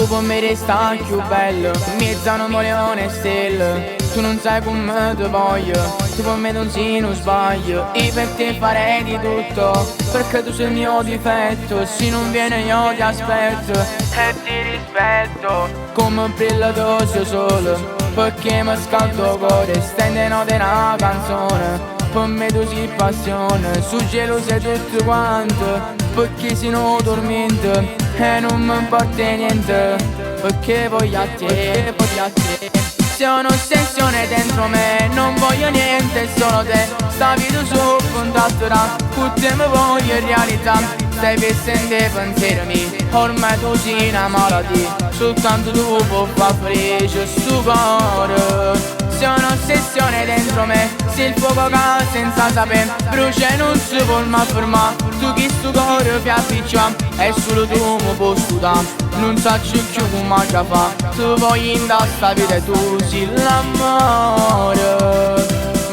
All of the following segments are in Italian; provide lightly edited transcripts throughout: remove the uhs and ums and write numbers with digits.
Tu per me resta più bello, mezzano milione stelle. Tu non sai come ti voglio, tu per me non si non sbaglio. Io per te farei di tutto, perché tu sei il mio difetto. Se non viene io ti aspetto e ti rispetto. Come brilla tu solo, perché mi scaldo il cuore. Stende note una canzone, per me tu sei passione. Su cielo sei tutto quanto, perché se non dormente e non mi importa niente, perché voglio a te, voglio a te. Sei un'ossessione dentro me, non voglio niente, solo te. Sta vita su contatto da tutte mi voglio in realtà. Stai pensando ai pensieri miei, ormai tu sei una malattia. Soltanto tu puoi far felice sto cuore. Sei un'ossessione dentro me, sei il fuoco che senza sapere brucia e non si può mai fermare. Tu che sto cuore fi appiccia e solo tu mi puoi scudare. Non saccio più come già fa, tu voglio in sta vita e tu sei l'amore.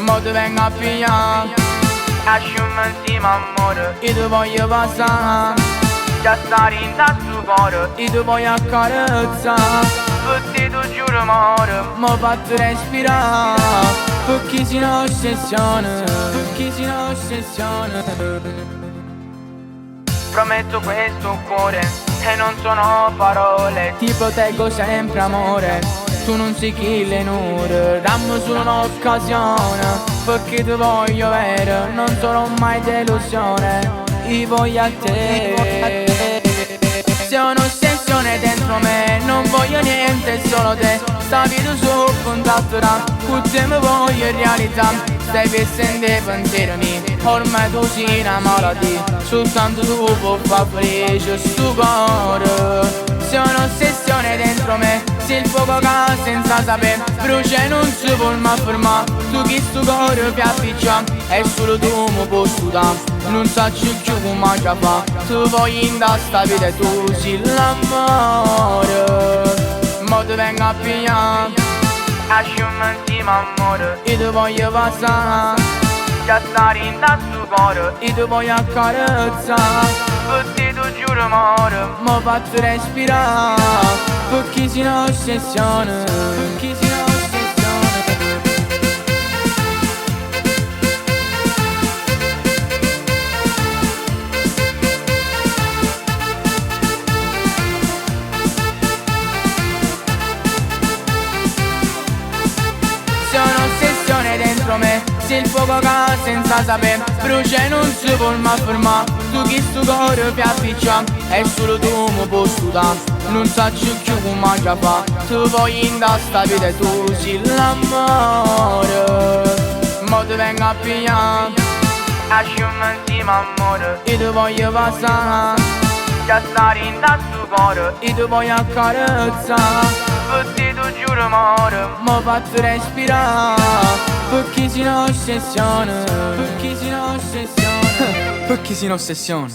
Mo ti vengo a pigliare, lasciami insieme amore. Io ti voglio passare, già stare in sto cuore. Io ti voglio accarezzare, perché tu giuro amore, mi fatto respirare. Perché sei un'ossessione, perché sei un'ossessione. Prometto questo cuore e non sono parole. Ti proteggo sempre amore, tu non sei chi le nure. Dammi solo un'occasione, perché ti voglio avere. Non sarò mai delusione, io voglio a te. Sei un'ossessione dentro me, non voglio niente, solo te. Sta vita su contatto da tutte mi voglio in realtà. Stai pensando ai pensieri miei, ormai tu sei una malattia. Soltanto tu puoi far felice sto cuore. Sei un'ossessione dentro me, sei il fuoco che senza sapere brucia e non si può mai fermare. Tu che sto cuore fi appiccia e solo tu mi puoi scudare. Non saccio più come già fa, tu voglio in sta vita e tu sei l'amore. Mo ti vengo a pigliare, lasciami insieme amore. Io ti voglio passare, già stare in sto cuore. Io ti voglio accarezzare, perché tu giuro amore, mi fatto respirare. Perché sei un'ossessione, perché sei un'ossessione. Sei un'ossessione dentro me, sei il fuoco che senza sapere brucia e non si può mai fermare. Tu che sto cuore fi appiccia e solo tu mi puoi scudare. Non saccio più come già fa, tu voglio in sta vita e tu sei l'amore. Mo ti vengo a pigliare, lasciami insieme amore. Io ti voglio passare, già stare in sto cuore. Io ti voglio accarezzare, perché tu giuro amore, mi fatto respirare. Perché sei un'ossessione, perché sei un'ossessione. Perché sei un'ossessione.